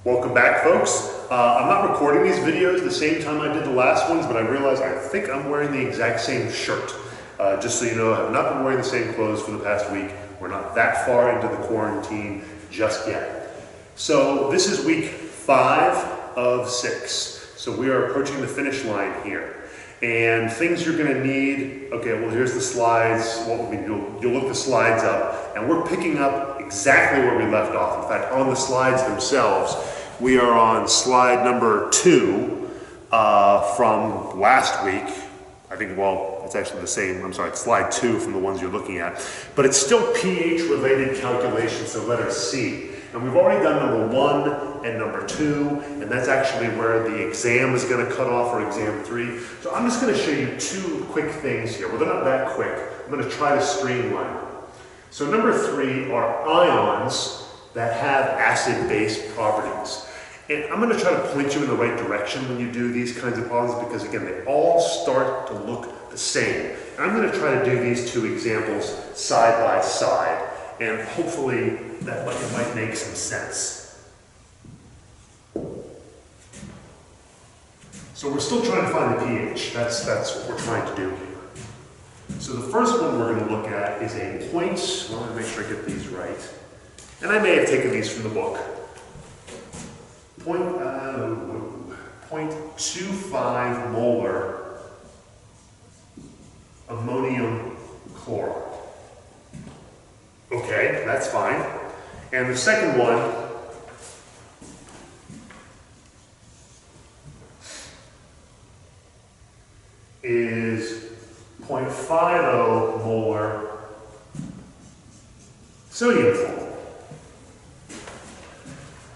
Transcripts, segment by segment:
Welcome back, folks. I'm not recording these videos the same time I did the last ones, but I realized I think I'm wearing the exact same shirt. Just so you know, I have not been wearing the same clothes for the past week. We're not that far into the quarantine just yet. So this is week 5 of 6. So we are approaching the finish line here. And things you're going to need, okay, well here's the slides. What will be, you'll look the slides up, and we're picking up exactly where we left off. In fact, on the slides themselves, we are on slide number 2 from last week. I think, well, it's actually the same, I'm sorry, it's slide 2 from the ones you're looking at. But it's still pH-related calculations, so letter C. And we've already done number 1 and number 2, and that's actually where the exam is going to cut off, for exam 3. So I'm just going to show you 2 quick things here. Well, they're not that quick. I'm going to try to streamline them. So number 3 are ions that have acid-base properties. And I'm going to try to point you in the right direction when you do these kinds of problems because, again, they all start to look the same. And I'm going to try to do these 2 examples side by side, and hopefully that might make some sense. So we're still trying to find the pH. That's what we're trying to do here. So the first one we're going to look at is a point, well, let me make sure I get these right. And I may have taken these from the book. 0.25 molar ammonium chloride. Okay, that's fine. And the second one is 0.50 molar sodium chloride.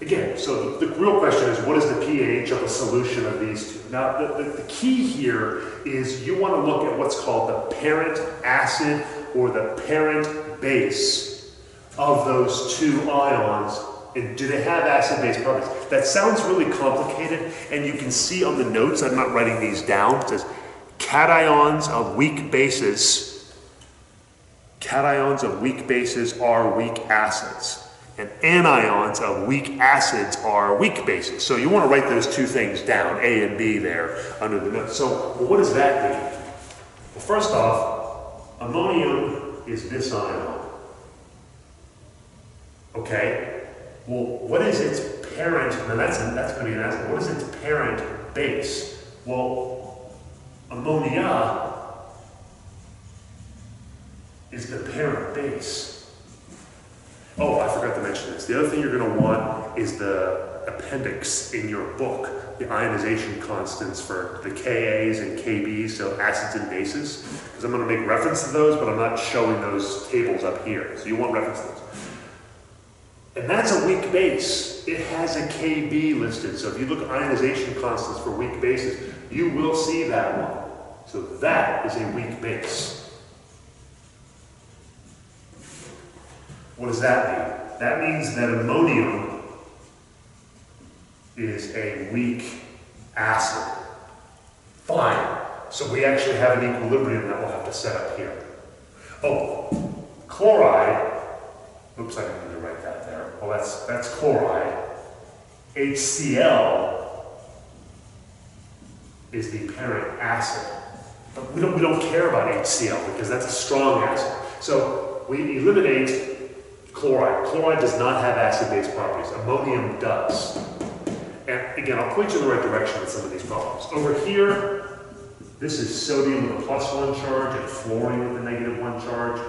Again, so the real question is, what is the pH of a solution of these 2? Now, the key here is you want to look at what's called the parent acid or the parent base of those 2 ions. And do they have acid-base properties? That sounds really complicated, and you can see on the notes, I'm not writing these down, it says cations of weak bases are weak acids. And anions of weak acids are weak bases. So you want to write those 2 things down, A and B there under the notes. So well, what does that mean? Well, first off, ammonium is this ion. Okay? Well, what is its parent? Now that's going to be an acid. What is its parent base? Well, ammonia is the parent base. Oh, I forgot to mention this. The other thing you're going to want is the appendix in your book, the ionization constants for the Kas and Kbs, so acids and bases, because I'm going to make reference to those, but I'm not showing those tables up here. So you want reference to those. And that's a weak base. It has a Kb listed. So if you look at ionization constants for weak bases, you will see that one. So that is a weak base. What does that mean? That means that ammonium is a weak acid. Fine. So we actually have an equilibrium that we'll have to set up here. Oh, chloride. Oops, I didn't need to write that there. Well, that's chloride. HCl is the parent acid. But we don't care about HCl because that's a strong acid. So we eliminate chloride. Chloride does not have acid-base properties. Ammonium does. And again, I'll point you in the right direction with some of these problems. Over here, this is sodium with a +1 charge and fluorine with a -1 charge.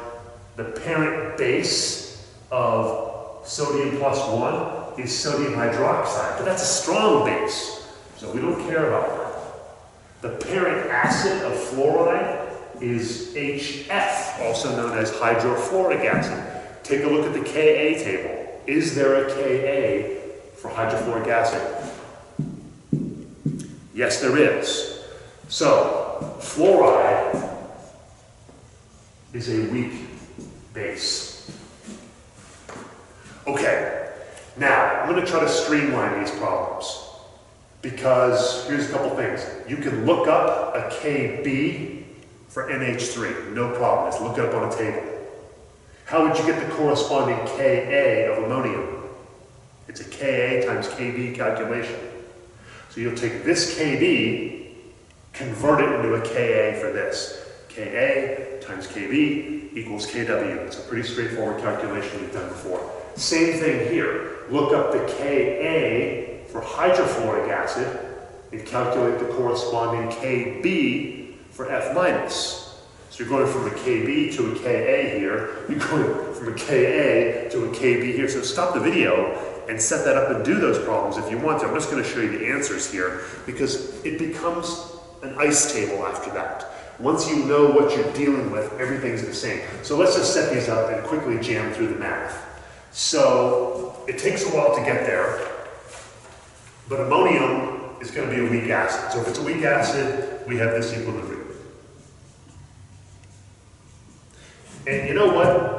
The parent base of sodium +1 is sodium hydroxide, but that's a strong base, so we don't care about that. The parent acid of fluoride is HF, also known as hydrofluoric acid. Take a look at the Ka table. Is there a Ka for hydrofluoric acid? Yes, there is. So, fluoride is a weak base. Okay, now I'm going to try to streamline these problems because here's a couple things. You can look up a Kb for NH3, no problem. Just look it up on a table. How would you get the corresponding Ka of ammonium? It's a Ka times Kb calculation. So you'll take this Kb, convert it into a Ka for this. Ka times Kb equals Kw. It's a pretty straightforward calculation we've done before. Same thing here. Look up the Ka for hydrofluoric acid and calculate the corresponding Kb for F minus. So you're going from a Kb to a Ka here. You're going from a Ka to a Kb here. So stop the video and set that up and do those problems if you want to. I'm just going to show you the answers here because it becomes an ice table after that. Once you know what you're dealing with, everything's the same. So let's just set these up and quickly jam through the math. So it takes a while to get there, but ammonium is going to be a weak acid. So if it's a weak acid, we have this equilibrium. And you know what?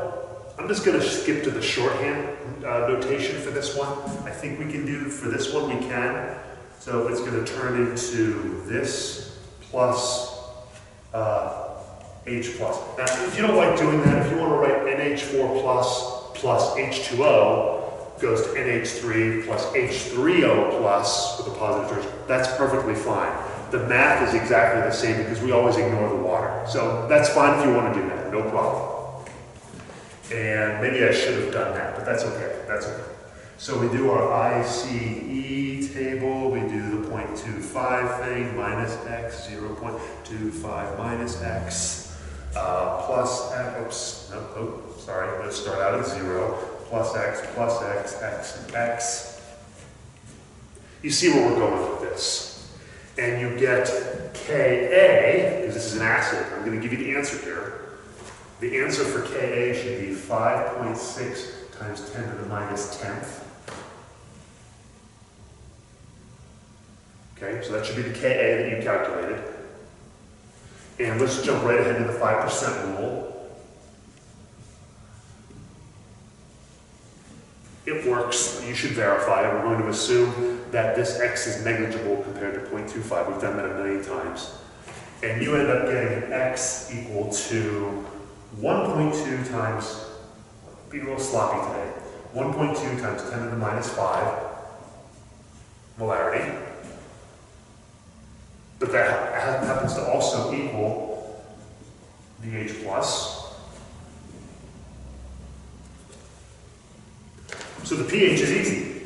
I'm just going to skip to the shorthand notation for this one. I think we can do, for this one we can. So it's going to turn into this plus H plus. Now, if you don't like doing that, if you want to write NH4 plus H2O goes to NH3 plus H3O plus with a positive charge, that's perfectly fine. The math is exactly the same because we always ignore the water. So that's fine if you want to do that, no problem. And maybe I should have done that, but that's okay, that's okay. So we do our ICE table, we do the 0.25 thing, minus X, 0.25 minus X, plus X, oops, no, sorry, let's start out at 0, plus X, X, and X. You see where we're going with this. And you get Ka, because this is an acid, I'm going to give you the answer here. The answer for Ka should be 5.6 times 10 to the minus 10th. Okay, so that should be the Ka that you calculated. And let's jump right ahead to the 5% rule. It works. You should verify it. We're going to assume that this X is negligible compared to 0.25. We've done that a million times. And you end up getting an X equal to 1.2 times, be real sloppy today, 1.2 times 10 to the minus 5 molarity. But that happens to also equal the H plus. So the pH is easy.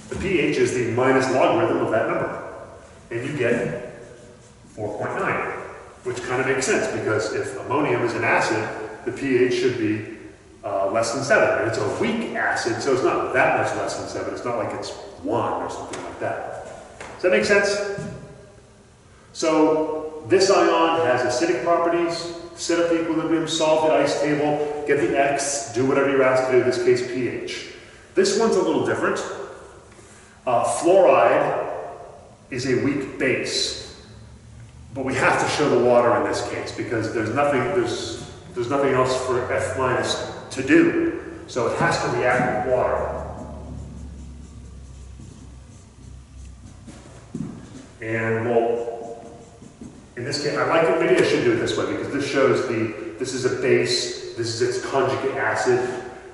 The pH is the minus logarithm of that number. And you get 4.9, which kind of makes sense because if ammonium is an acid, the pH should be less than 7. And it's a weak acid, so it's not that much less than 7. It's not like it's 1 or something like that. Does that make sense? So this ion has acidic properties. Set up the equilibrium, solve the ice table, get the X, do whatever you're asked to do, in this case pH. This one's a little different. Fluoride is a weak base, but we have to show the water in this case because there's nothing else for F minus to do. So it has to react with water. And well, in this case, I like it, maybe I should do it this way because this shows this is a base, this is its conjugate acid,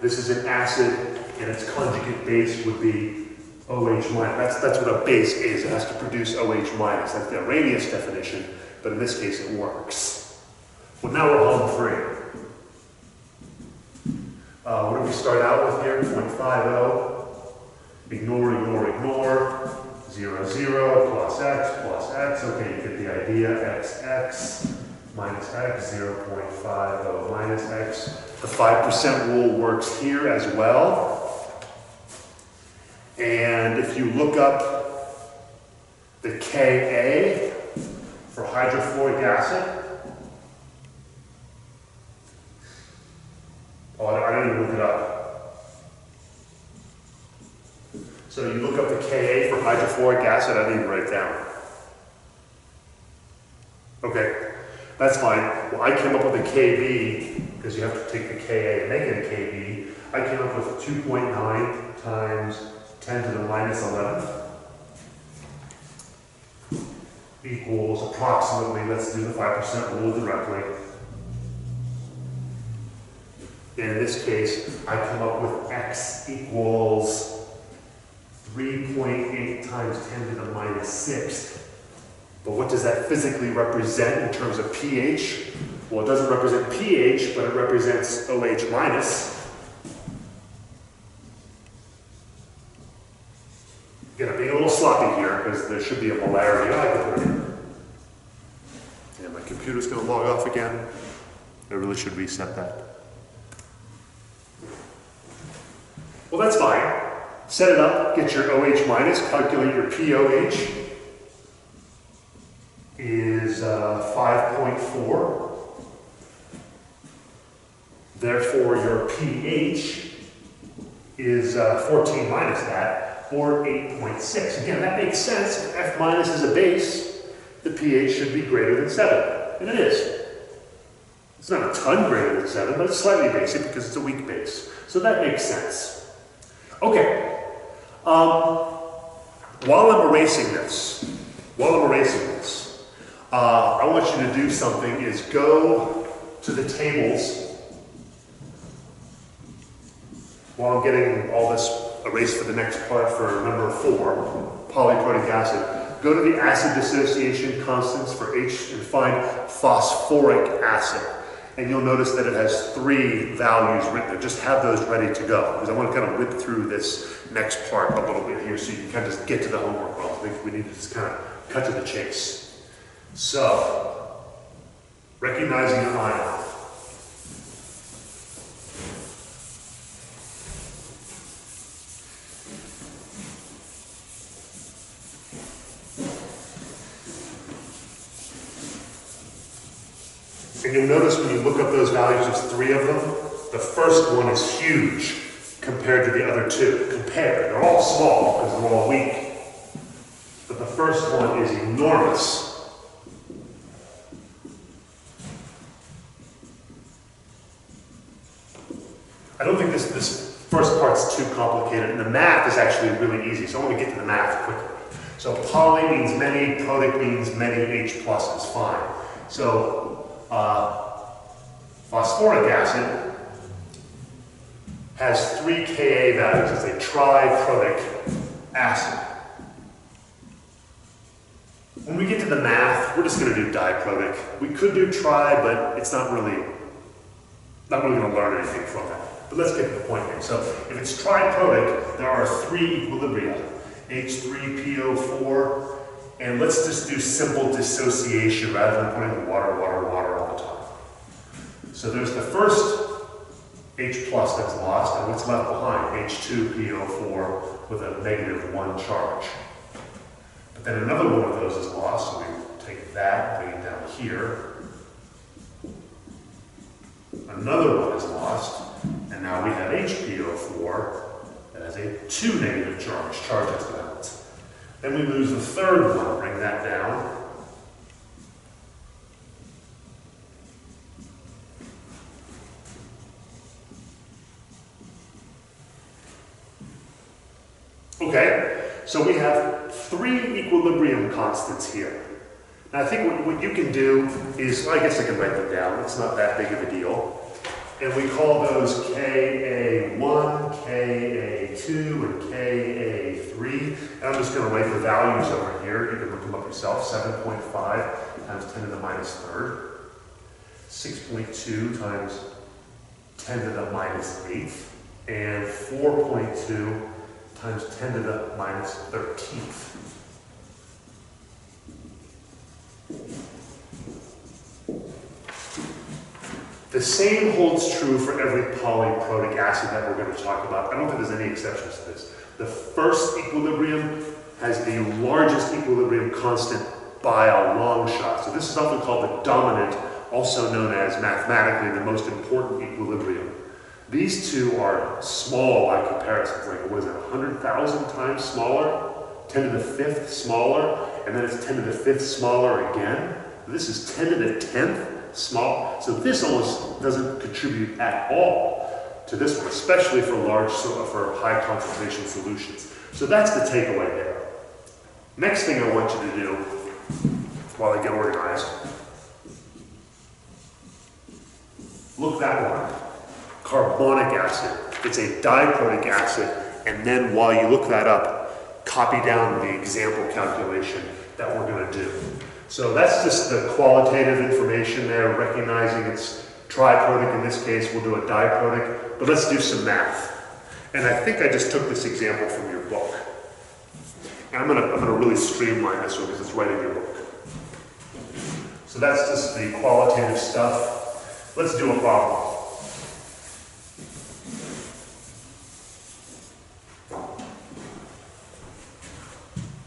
this is an acid, and its conjugate base would be OH minus. That's what a base is. It has to produce OH minus. That's the Arrhenius definition, but in this case it works. Well, now we're home free. What do we start out with here? 0.50. Ignore. 0, 0, plus X. Okay, you get the idea. X, minus X, 0.50 minus X. The 5% rule works here as well. And if you look up the Ka for hydrofluoric acid, I didn't even look it up. So you look up the Ka for hydrofluoric acid, I didn't even write it down. Okay, that's fine. Well, I came up with a Kb, because you have to take the Ka and make it a Kb. I came up with 2.9 times 10 to the minus 11 equals approximately, let's do the 5% rule directly, And in this case, I come up with x equals 3.8 times 10 to the minus 6. But what does that physically represent in terms of pH? Well, it doesn't represent pH, but it represents OH minus. Again, I'm being a little sloppy here because there should be a molarity. Oh, I can put it in. And my computer's going to log off again. I really should reset that. Well, that's fine. Set it up, get your OH minus, calculate your POH is 5.4. Therefore, your pH is 14 minus that, or 8.6. Again, that makes sense. If F minus is a base, the pH should be greater than 7. And it is. It's not a ton greater than 7, but it's slightly basic because it's a weak base. So that makes sense. Okay. While I'm erasing this, I want you to do something is go to the tables while I'm getting all this erased for the next part for number 4, polyprotic acid. Go to the acid dissociation constants for H and find phosphoric acid. And you'll notice that it has 3 values written there. Just have those ready to go, because I want to kind of whip through this next part a little bit here so you can kind of just get to the homework. Well, I think we need to just kind of cut to the chase. So, recognizing an ion. And you'll notice when you look up those values, there's 3 of them. The first one is huge compared to the other 2. Compare. They're all small because they're all weak. But the first one is enormous. I don't think this first part's too complicated, and the math is actually really easy, so I want to get to the math quickly. So poly means many, protic means many, H plus is fine. So phosphoric acid has 3 Ka values. It's a triprotic acid. When we get to the math, we're just going to do diprotic. We could do tri, but it's not really going to learn anything from it. But let's get to the point here. So if it's triprotic, there are 3 equilibria, H3PO4, and let's just do simple dissociation rather than putting water all the time. So there's the first H plus that's lost, and what's left behind? H2PO4 with a -1 charge. But then another one of those is lost, so we take that, bring it down here. Another one is lost, and now we have HPO4 that has a 2 negative charge equivalent. Then we lose the third one, bring that down. Okay, so we have 3 equilibrium constants here. Now I think what you can do is, well, I guess I can write them down, it's not that big of a deal. And we call those Ka1, Ka2, and Ka3. And I'm just going to write the values over here. You can look them up yourself. 7.5 times 10 to the minus 3rd. 6.2 times 10 to the minus 8th. And 4.2 times 10 to the minus 13th. The same holds true for every polyprotic acid that we're going to talk about. I don't think there's any exceptions to this. The first equilibrium has the largest equilibrium constant by a long shot. So this is often called the dominant, also known as mathematically the most important equilibrium. These 2 are small by comparison. It's like, what is it, 100,000 times smaller? 10 to the 5th smaller, and then it's 10 to the 5th smaller again. This is 10 to the 10th small. So this almost doesn't contribute at all to this one, especially for for high concentration solutions. So that's the takeaway there. Next thing I want you to do while I get organized, look that one. carbonic acid. It's a diprotic acid. And then while you look that up, copy down the example calculation that we're going to do. So that's just the qualitative information there, recognizing it's triprotic. In this case, we'll do a diprotic, but let's do some math. And I think I just took this example from your book. And I'm gonna really streamline this one because it's right in your book. So that's just the qualitative stuff. Let's do a problem.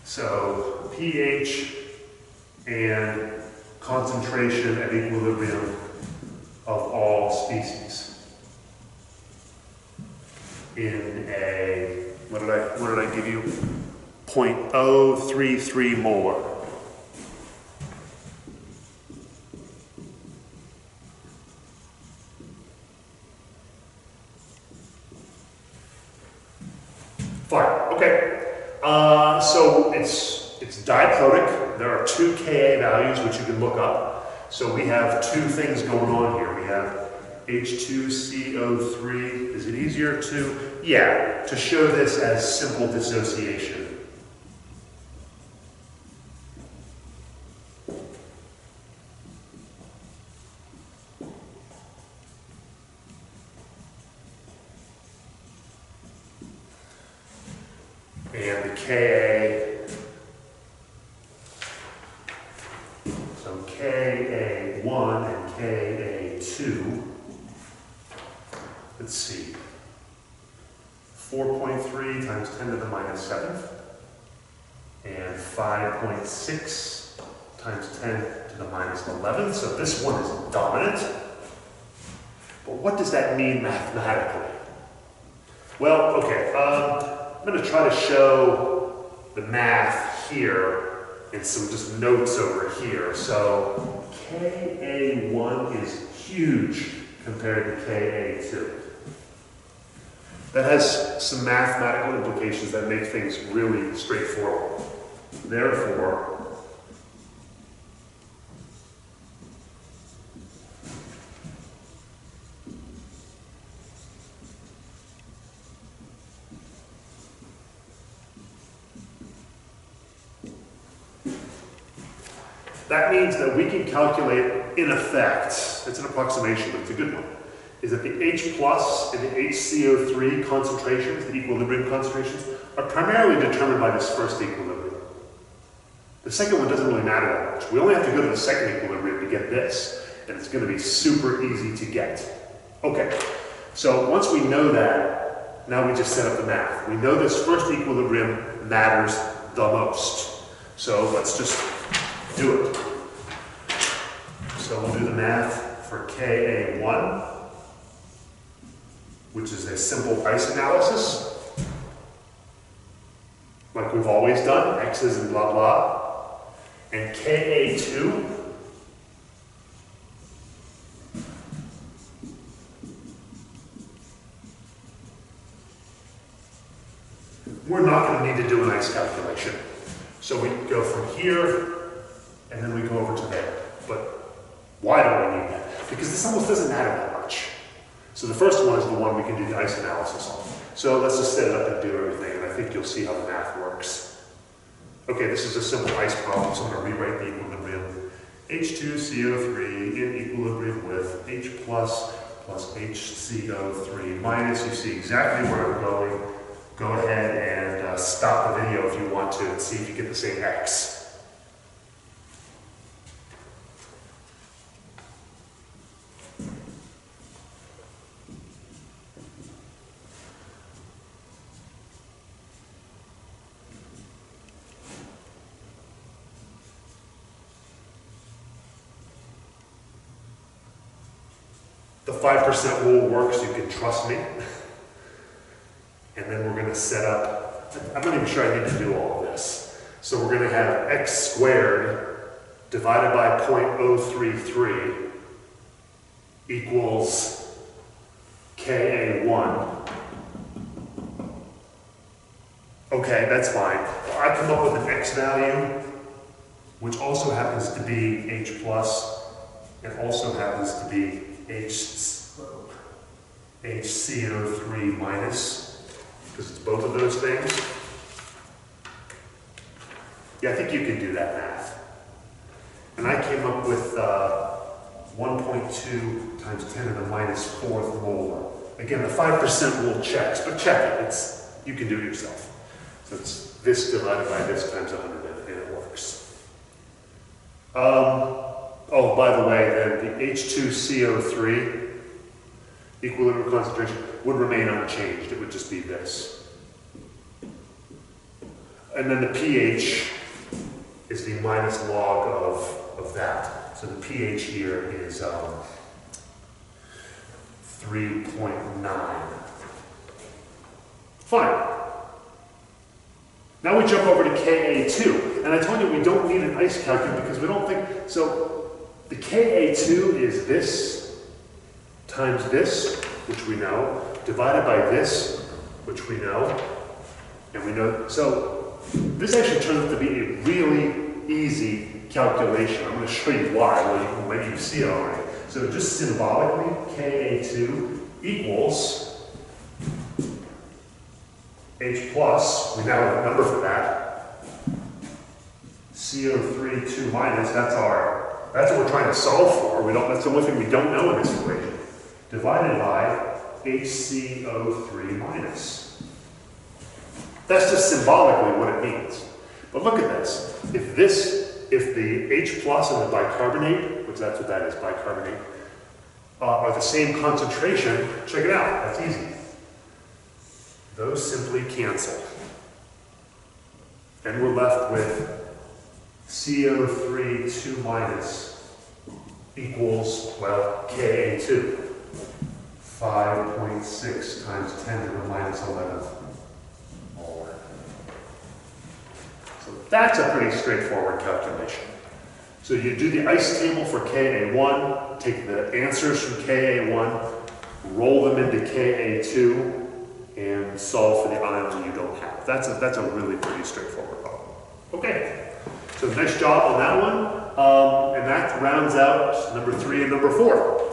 So pH and concentration at equilibrium of all species in a, what did I give you? 0.033 molar. Fine, okay. So it's diprotic. There are two Ka values which you can look up. So we have two things going on here. We have H2CO3. Is it easier to, yeah, to show this as simple dissociation? And the Ka, so Ka1 and Ka2, let's see, 4.3 times 10 to the minus 7th, and 5.6 times 10 to the minus 11th, so this one is dominant. But what does that mean mathematically? Well, okay, I'm going to try to show the math here and some just notes over here. So Ka1 is huge compared to Ka2. That has some mathematical implications that make things really straightforward. Therefore, that means that we can calculate, in effect, it's an approximation, but it's a good one, is that the H plus and the HCO3 concentrations, the equilibrium concentrations, are primarily determined by this first equilibrium. The second one doesn't really matter that much. We only have to go to the second equilibrium to get this, and it's going to be super easy to get. Okay, so once we know that, now we just set up the math. We know this first equilibrium matters the most. So let's just do it. So we'll do the math for Ka1, which is a simple ice analysis, like we've always done, X's and blah blah. And Ka2, we're not going to need to do an ice calculation. So we go from here, and then we go over to there. But why do I need that? Because this almost doesn't matter that much. So the first one is the one we can do the ice analysis on. So let's just set it up and do everything, and I think you'll see how the math works. Okay, this is a simple ice problem, so I'm going to rewrite the equilibrium. H2CO3 in equilibrium with H plus HCO3 minus. You see exactly where I'm going. Go ahead and stop the video if you want to and see if you get the same X. The 5% rule works, you can trust me. And then we're going to set up, I'm not even sure I need to do all of this. So we're going to have x squared divided by 0.033 equals Ka1. Okay, that's fine. I come up with an x value, which also happens to be H plus, and also happens to be H HCO3 minus, because it's both of those things. Yeah, I think you can do that math. And I came up with 1.2 times 10 to the minus 4th molar. Again, the 5% rule checks, but check it. You can do it yourself. So it's this divided by this times 100, and it works. Oh, by the way, then the H2CO3 equilibrium concentration would remain unchanged. It would just be this. And then the pH is the minus log of that. So the pH here is 3.9. Fine. Now we jump over to Ka2. And I told you we don't need an ice calculator because we don't think, so the Ka2 is this times this, which we know, divided by this, which we know, and we know, so this actually turns out to be a really easy calculation. I'm going to show you why. Well, maybe you see it already. So just symbolically, Ka2 equals H plus, we now have a number for that, CO3 2 minus, that's what we're trying to solve for. That's the only thing we don't know in this equation. Divided by HCO3 minus. That's just symbolically what it means. But look at this. If the H plus and the bicarbonate, which that's what that is, bicarbonate, are the same concentration, check it out, that's easy. Those simply cancel. And we're left with CO3 2 minus equals, well, Ka2. 5.6 times 10 to the minus 11th molar. So that's a pretty straightforward calculation. So you do the ice table for Ka1, take the answers from Ka1, roll them into Ka2, and solve for the ion you don't have. That's a really pretty straightforward problem. Okay, so nice job on that one. And that rounds out number 3 and number 4.